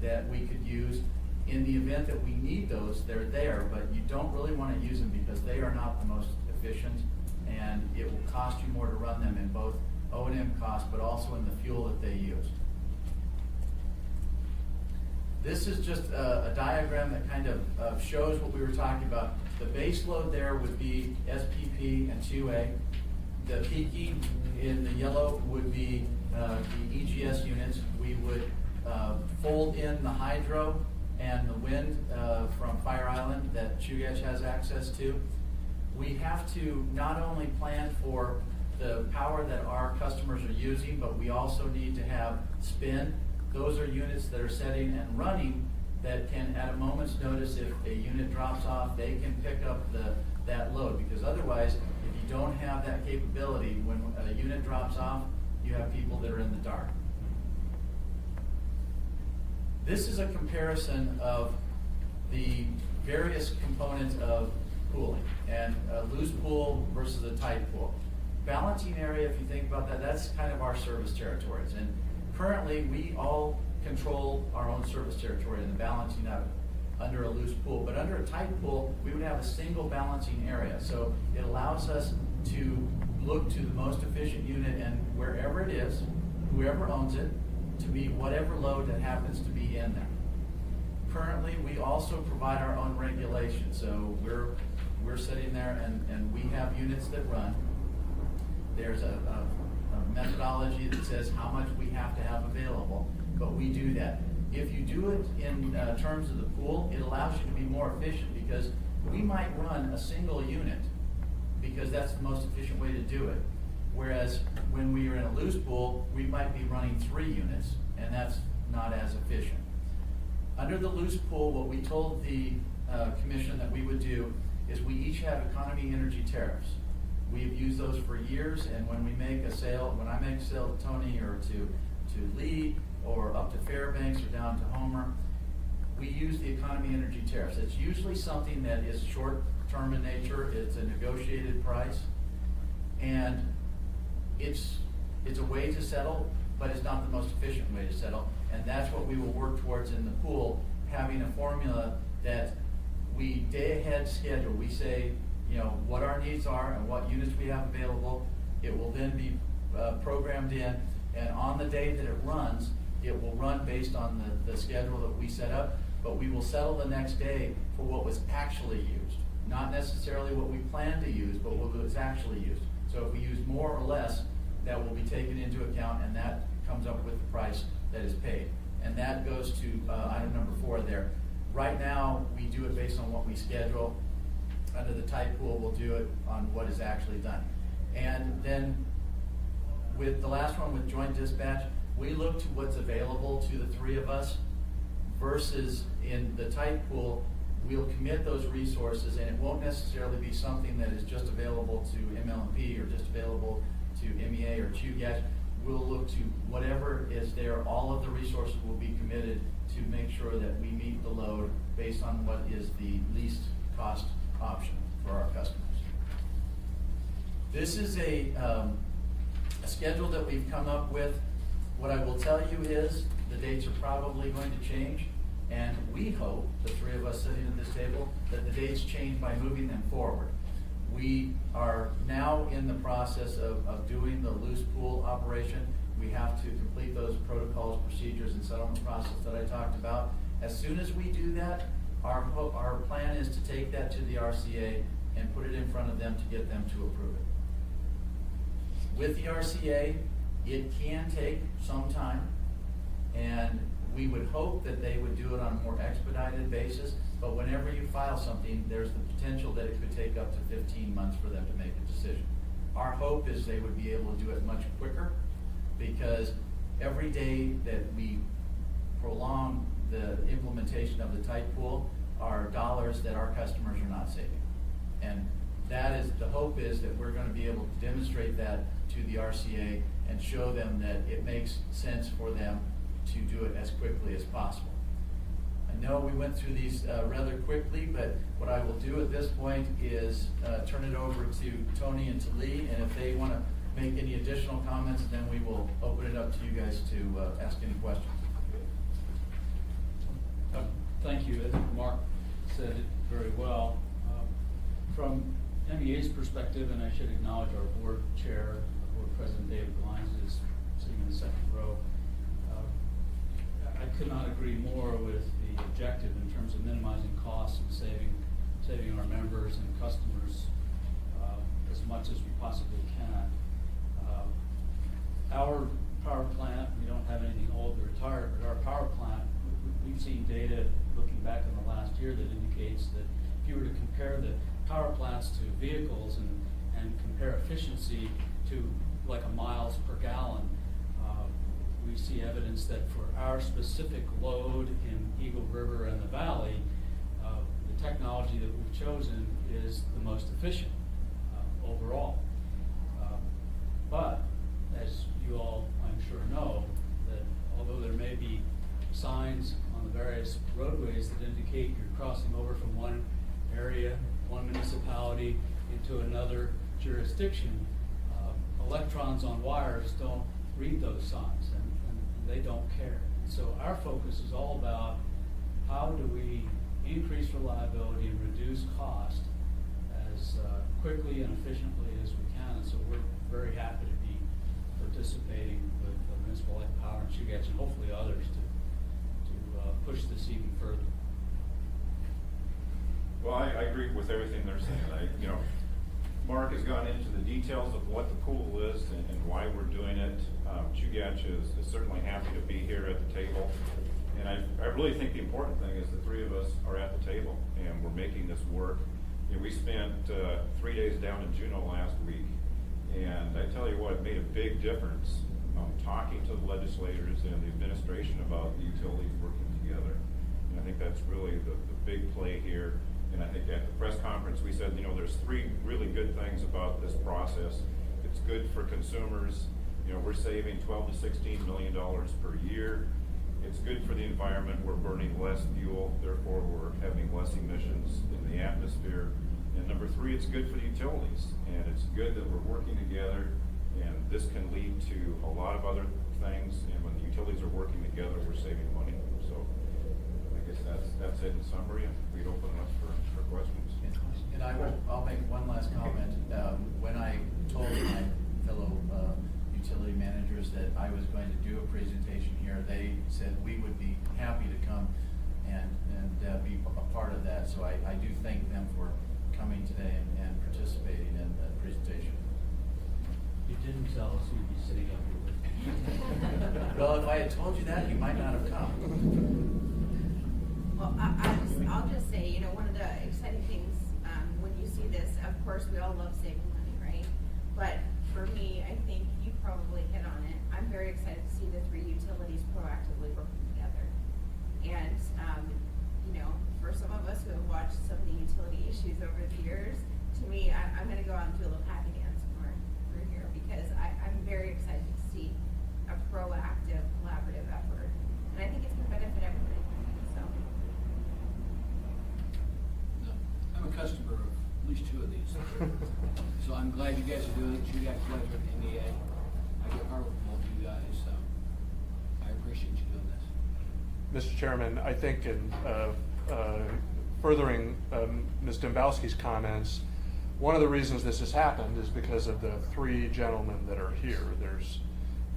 that we could use. In the event that we need those, they're there, but you don't really want to use them because they are not the most efficient, and it will cost you more to run them in both O&M costs, but also in the fuel that they use. This is just a diagram that kind of shows what we were talking about. The base load there would be SPP and 2A. The peaking in the yellow would be the EGS units. We would fold in the hydro and the wind from Fire Island that Chugach has access to. We have to not only plan for the power that our customers are using, but we also need to have spin. Those are units that are setting and running that can, at a moment's notice, if a unit drops off, they can pick up that load, because otherwise, if you don't have that capability, when a unit drops off, you have people that are in the dark. This is a comparison of the various components of pooling, and a loose pool versus a tight pool. Balancing area, if you think about that, that's kind of our service territories. And currently, we all control our own service territory and the balancing of it under a loose pool. But under a tight pool, we would have a single balancing area. So it allows us to look to the most efficient unit, and wherever it is, whoever owns it, to meet whatever load that happens to be in there. Currently, we also provide our own regulation. So we're sitting there and we have units that run. There's a methodology that says how much we have to have available, but we do that. If you do it in terms of the pool, it allows you to be more efficient, because we might run a single unit because that's the most efficient way to do it. Whereas when we are in a loose pool, we might be running 3 units, and that's not as efficient. Under the loose pool, what we told the commission that we would do is we each have economy energy tariffs. We've used those for years, and when we make a sale, when I make a sale to Tony or to Lee or up to Fairbanks or down to Homer, we use the economy energy tariffs. It's usually something that is short-term in nature. It's a negotiated price, and it's It's a way to settle, but it's not the most efficient way to settle. And that's what we will work towards in the pool, having a formula that we day ahead schedule. We say, what our needs are and what units we have available. It will then be programmed in, and on the day that it runs, it will run based on the schedule that we set up, but we will settle the next day for what was actually used. Not necessarily what we planned to use, but what was actually used. So if we use more or less, that will be taken into account, and that comes up with the price that is paid. And that goes to item number 4 there. Right now, we do it based on what we schedule. Under the type pool, we'll do it on what is actually done. And then with the last one, with joint dispatch, we look to what's available to the 3 of us versus in the type pool, we'll commit those resources, and it won't necessarily be something that is just available to ML&P or just available to MEA or QGAS. We'll look to whatever is there, all of the resources will be committed to make sure that we meet the load based on what is the least cost option for our customers. This is a schedule that we've come up with. What I will tell you is the dates are probably going to change, and we hope, the 3 of us sitting at this table, that the dates change by moving them forward. We are now in the process of doing the loose pool operation. We have to complete those protocols, procedures, and settlement process that I talked about. As soon as we do that, our plan is to take that to the RCA and put it in front of them to get them to approve it. With the RCA, it can take some time, and we would hope that they would do it on a more expedited basis, but whenever you file something, there's the potential that it could take up to 15 months for them to make a decision. Our hope is they would be able to do it much quicker, because every day that we prolong the implementation of the type pool are dollars that our customers are not saving. And that is, the hope is that we're going to be able to demonstrate that to the RCA and show them that it makes sense for them to do it as quickly as possible. I know we went through these rather quickly, but what I will do at this point is turn it over to Tony and to Lee, and if they want to make any additional comments, then we will open it up to you guys to ask any questions. Thank you. I think Mark said it very well. From MEA's perspective, and I should acknowledge our board chair, board president David Glines is sitting in the second row. I could not agree more with the objective in terms of minimizing costs and saving our members and customers as much as we possibly can. Our power plant, we don't have anything old or retired, but our power plant, we've seen data looking back in the last year that indicates that if you were to compare the power plants to vehicles and compare efficiency to like a miles per gallon, we see evidence that for our specific load in Eagle River and the Valley, the technology that we've chosen is the most efficient overall. But as you all, I'm sure, know, that although there may be signs on the various roadways that indicate you're crossing over from one area, one municipality into another jurisdiction, electrons on wires don't read those signs, and they don't care. And so our focus is all about how do we increase reliability and reduce cost as quickly and efficiently as we can. And so we're very happy to be participating with Municipal Light Power and QGAS and hopefully others to push this even further. Well, I agree with everything they're saying. Mark has gone into the details of what the pool is and why we're doing it. QGAS is certainly happy to be here at the table. And I really think the important thing is the 3 of us are at the table and we're making this work. We spent 3 days down in Juneau last week, and I tell you what, it made a big difference talking to the legislators and the administration about the utilities working together. And I think that's really the big play here. And I think at the press conference we said, there's 3 really good things about this process. It's good for consumers. We're saving $12 to $16 million per year. It's good for the environment. We're burning less fuel, therefore we're having less emissions in the atmosphere. And number 3, it's good for the utilities. And it's good that we're working together And this can lead to a lot of other things, and when the utilities are working together, we're saving money. So I guess that's it in summary, and we'd open it up for questions. And I'll make one last comment. When I told my fellow utility managers that I was going to do a presentation here, they said we would be happy to come and be a part of that. So I do thank them for coming today and participating in the presentation. You didn't tell us you'd be sitting up here with me. Well, if I had told you that, you might not have come. Well, I'll just say, you know, one of the exciting things, when you see this, of course, we all love saving money, right? But for me, I think you probably hit on it. I'm very excited to see the three utilities proactively working together. And, you know, for some of us who have watched some of the utility issues over the years, to me, I'm gonna go out and do a little happy dance more through here, because I'm very excited to see a proactive, collaborative effort. And I think it's gonna benefit everybody, so. No, I'm a customer of at least two of these. So I'm glad you guys are doing it. You got pleasure at MEA. I get hard with both of you guys, so I appreciate you doing this. Mr. Chairman, I think in furthering Ms. Dembowski's comments, one of the reasons this has happened is because of the three gentlemen that are here.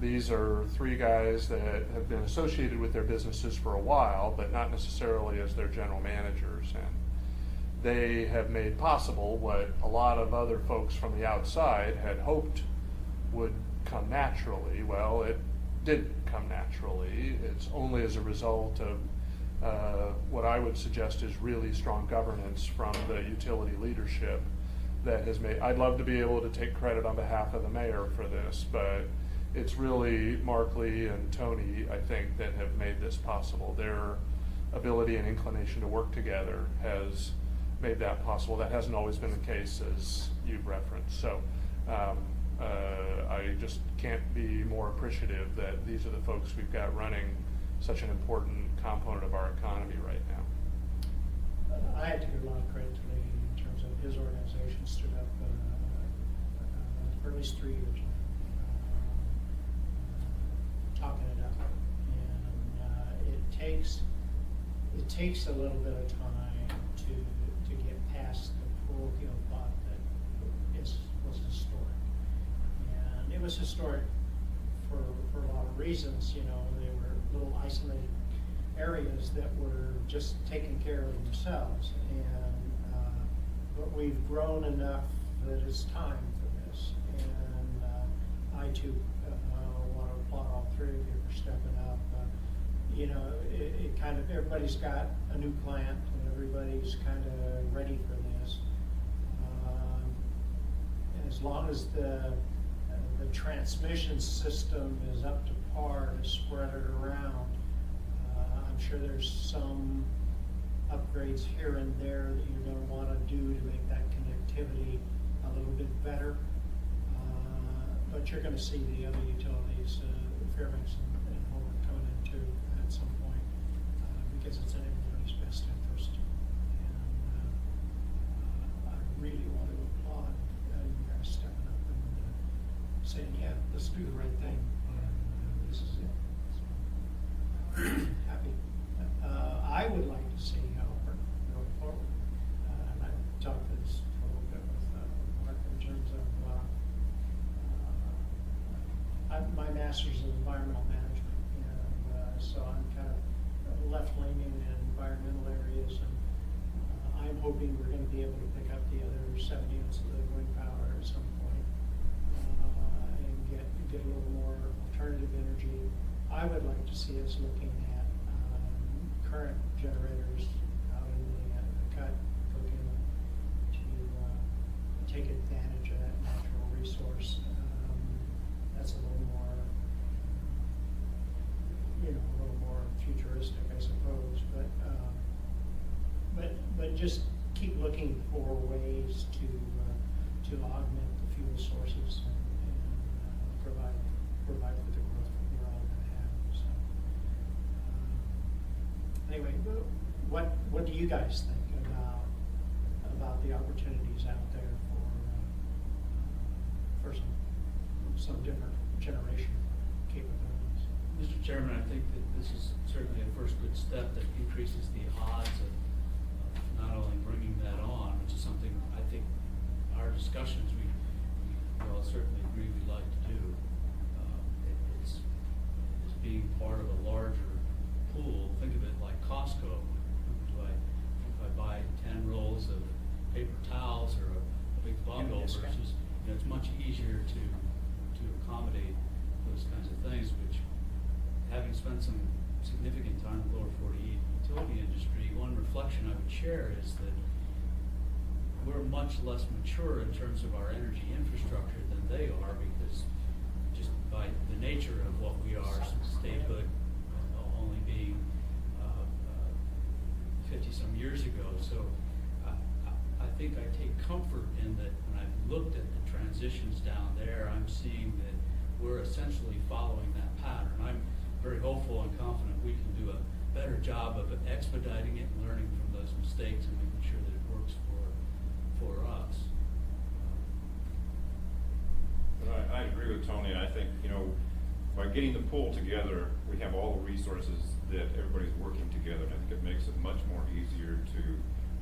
These are three guys that have been associated with their businesses for a while, but not necessarily as their general managers. And they have made possible what a lot of other folks from the outside had hoped would come naturally. Well, it didn't come naturally. It's only as a result of what I would suggest is really strong governance from the utility leadership that has made. I'd love to be able to take credit on behalf of the mayor for this, but it's really Mark Lee and Tony, I think, that have made this possible. Their ability and inclination to work together has made that possible. That hasn't always been the case, as you've referenced. So I just can't be more appreciative that these are the folks we've got running such an important component of our economy right now. I have to give a lot of credit to Lee in terms of his organization stood up for at least 3 years talking it up, and it takes a little bit of time to get past the parochial thought that was historic, and it was historic for a lot of reasons. You know, they were little isolated areas that were just taking care of themselves, and but we've grown enough that it's time for this, and I too want to applaud all three of you for stepping up. You know, it kind of, everybody's got a new plant and everybody's kind of ready for this. As long as the transmission system is up to par to spread it around, I'm sure there's some upgrades here and there that you're going to want to do to make that connectivity a little bit better. But you're going to see the other utilities, Fairbanks and Homer, coming in too at some point, because it's in everybody's best interest. And I really want to applaud you guys stepping up and saying, yeah, let's do the right thing. This is it. Happy. I would like to see how we're going forward. And I talked this a little bit with Mark in terms of my master's in environmental management, and so I'm kind of left-leaning in environmental areas, and I'm hoping we're going to be able to pick up the other 7 units of the wind power at some point, and get a little more alternative energy. I would like to see us looking at current generators out in the cut, looking to take advantage of that natural resource. That's a little more, a little more futuristic, I suppose. But just keep looking for ways to augment the fuel sources and provide for the growth that we're all going to have. So anyway, what do you guys think about the opportunities out there for some some different generation capabilities. Mr. Chairman, I think that this is certainly a first good step that increases the odds of not only bringing that on, which is something I think our discussions, we all certainly agree we'd like to do. It's being part of a larger pool. Think of it like Costco. If I buy 10 rolls of paper towels or a big bundle Yes, versus, it's much easier to accommodate those kinds of things, which, having spent some significant time in the lower 48 utility industry, one reflection I would share is that we're much less mature in terms of our energy infrastructure than they are, because just by the nature of what we are, statehood only being 50-some years ago. So I think I take comfort in that when I've looked at the transitions down there, I'm seeing that we're essentially following that pattern. I'm very hopeful and confident we can do a better job of expediting it and learning from those mistakes and making sure that it works for us. But I agree with Tony. I think, by getting the pool together, we have all the resources that everybody's working together. And I think it makes it much more easier to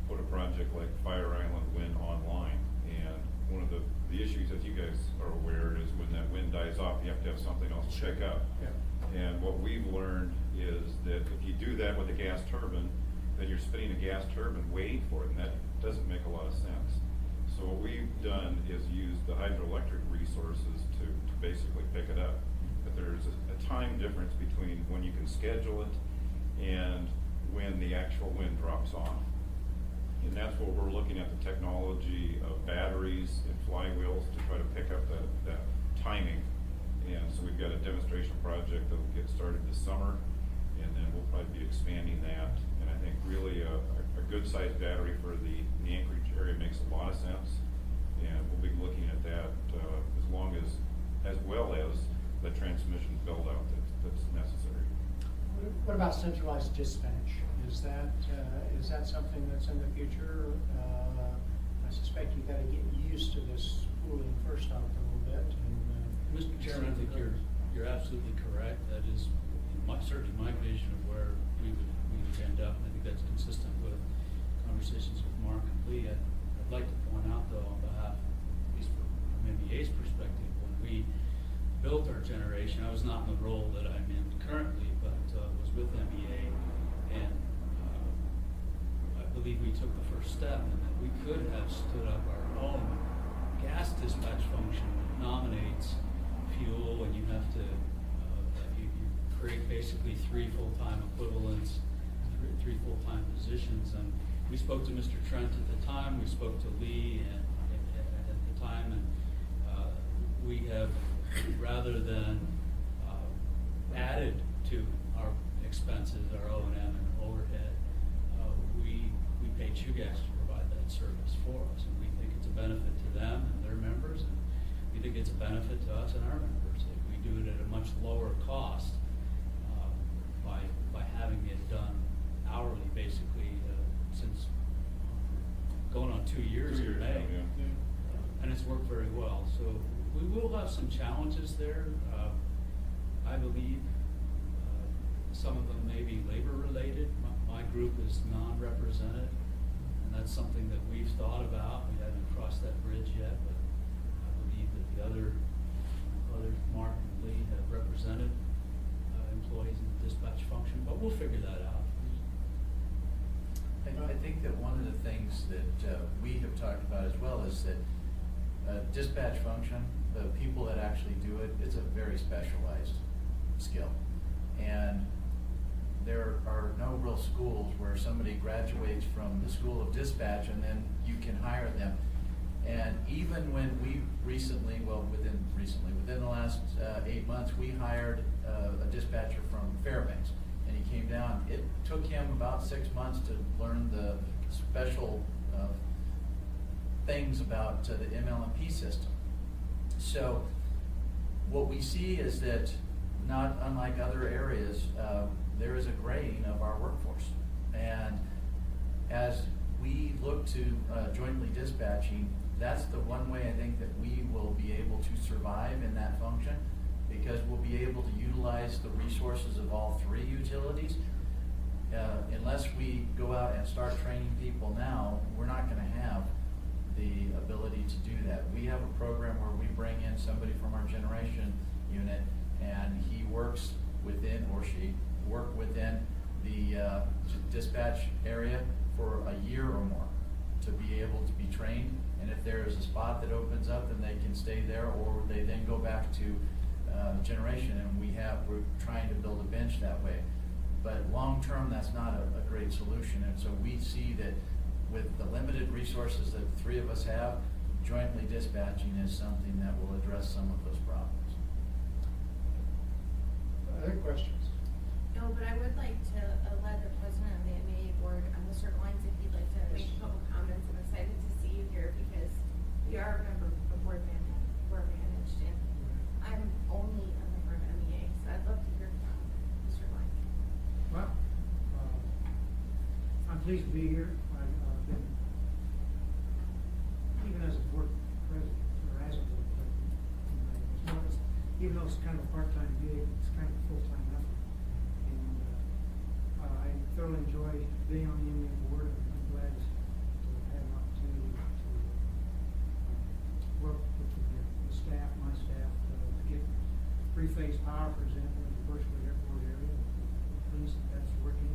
put a project like Fire Island Wind online. And one of the issues, as you guys are aware, is when that wind dies off, you have to have something else to pick up. Yeah. And what we've learned is that if you do that with a gas turbine, then you're spinning a gas turbine waiting for it, and that doesn't make a lot of sense. So what we've done is use the hydroelectric resources to basically pick it up. But there's a time difference between when you can schedule it and when the actual wind drops off. And that's what we're looking at, the technology of batteries and flywheels to try to pick up that timing. And so we've got a demonstration project that will get started this summer, and then we'll probably be expanding that. And I think really a good sized battery for the Anchorage area makes a lot of sense. And we'll be looking at that as well as the transmission build out that's necessary. What about centralized dispatch? Is that something that's in the future? I suspect you gotta get used to this pooling first off a little bit. Mr. Chairman, I think you're absolutely correct. That is certainly my vision of where we would end up, and I think that's consistent with conversations with Mark and Lee. I'd like to point out, though, on behalf, at least from MEA's perspective, when we built our generation, I was not in the role that I'm in currently, but was with MEA, and I believe we took the first step in that we could have stood up our own gas dispatch function that nominates fuel, and you have to you create basically 3 full-time equivalents, three full-time positions. And we spoke to Mr. Trent at the time, we spoke to Lee at the time, and we have, rather than added to our expenses, our O&M and overhead, we pay Gas to provide that service for us, and we think it's a benefit to them and their members, and we think it's a benefit to us and our members. We do it at a much lower cost by having it done hourly, basically, since going on 2 years 2 years in May. now, yeah. And it's worked very well. So we will have some challenges there. I believe some of them may be labor related. My group is non-represented, and that's something that we've thought about. We haven't crossed that bridge yet, but I believe that the other Mark and Lee have represented employees in the dispatch function, but we'll figure that out. I think that one of the things that we have talked about as well is that dispatch function, the people that actually do it, it's a very specialized skill. And there are no real schools where somebody graduates from the school of dispatch and then you can hire them. And even when we within the last 8 months, we hired a dispatcher from Fairbanks, and he came down. It took him about 6 months to learn the special things about the MLMP system. So what we see is that, not unlike other areas, there is a grading of our workforce. And as we look to jointly dispatching, that's the one way I think that we will be able to survive in that function, because we'll be able to utilize the resources of all three utilities. Unless we go out and start training people now, we're not gonna have the ability to do that. We have a program where we bring in somebody from our generation unit, and he works within, or she work within the dispatch area for a year or more to be able to be trained. And if there is a spot that opens up, then they can stay there, or they then go back to generation, and we're trying to build a bench that way. But long-term, that's not a great solution, and so we see that with the limited resources that the three of us have, jointly dispatching is something that will address some of those problems. Other questions? No, but I would like to let the president of the MAA board, Mr. Lyons, if he'd like to make a couple comments. I'm excited to see you here because we are a member of board managed, and I'm only a member of MEA, so I'd love to hear from Mr. Lyons. Well, I'm pleased to be here. I've been, even as a board president, or as a board president, even though it's kind of a part-time gig, it's kind of a full-time effort. And I thoroughly enjoy being on the union board, and I'm glad to have an opportunity to work with the staff, my staff, to get three-phase power, for example, in the Birchwood Airport area. I'm pleased that that's working.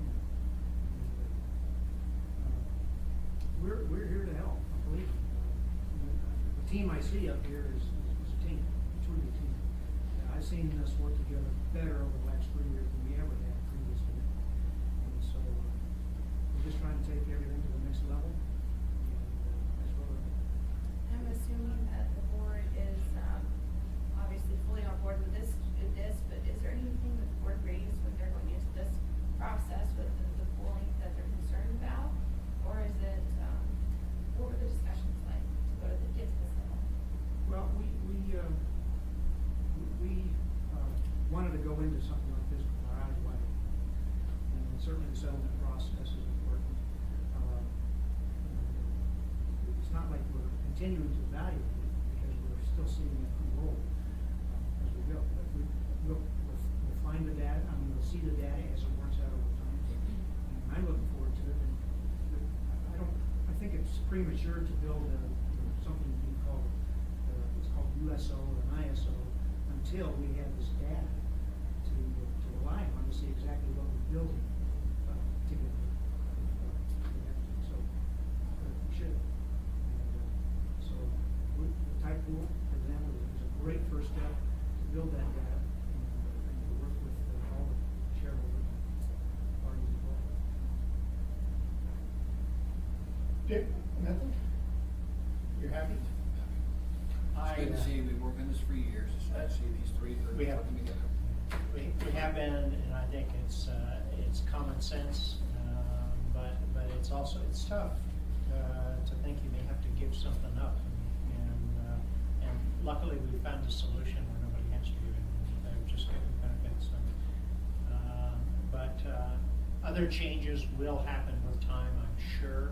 We're here to help, I believe. The team I see up here is a team, truly a team. I've seen us work together better over the last 3 years than we ever had previously. And so we're just trying to take everything to the next level. And that's what we're doing. I'm assuming that the board is obviously fully on board with this, but is there anything that the board raised when they're going into this process with the pooling that they're concerned about? Or is it, what were the discussions like to go to get to this level? Well, we wanted to go into something like this with our eyes wide open. And certainly the settlement process is important. It's not like we're continuing to evaluate it because we're still seeing it unroll as we go. But we'll find the data, we'll see the data as it works out over time. And I'm looking forward to it. And I think it's premature to build something we call, it's called USO or an ISO, until we have this data to rely on to see exactly what we're building together. So we should. And, so the type pool, for example, is a great first step to build that data and to work with all the shareholders and parties involved. Dick, nothing? You're happy? It's good to see, we've worked on this for years, it's nice to see these three We have. working together. We have been, and I think it's common sense, but it's also, it's tough to think you may have to give something up. And luckily we found a solution where nobody has to, and they're just getting benefits. But other changes will happen with time, I'm sure.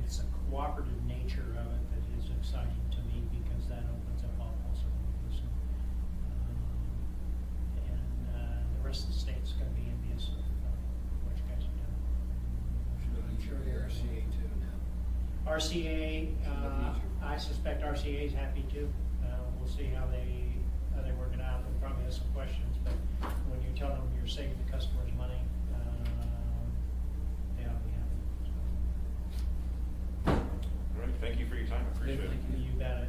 It's the cooperative nature of it that is exciting to me because that opens up all possibilities. The rest of the state's going to be envious of what you guys are doing. I'm sure the RCA too now. RCA, I suspect RCA is happy too. We'll see how they work it out. They'll probably have some questions, but when you tell them you're saving the customers money, they ought to be happy. All right, thank you for your time, I appreciate it. You bet.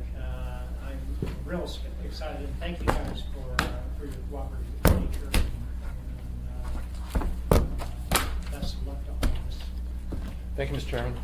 I'm real excited, and thank you guys for your cooperative nature, and best of luck to all of us. Thank you, Mr. Chairman.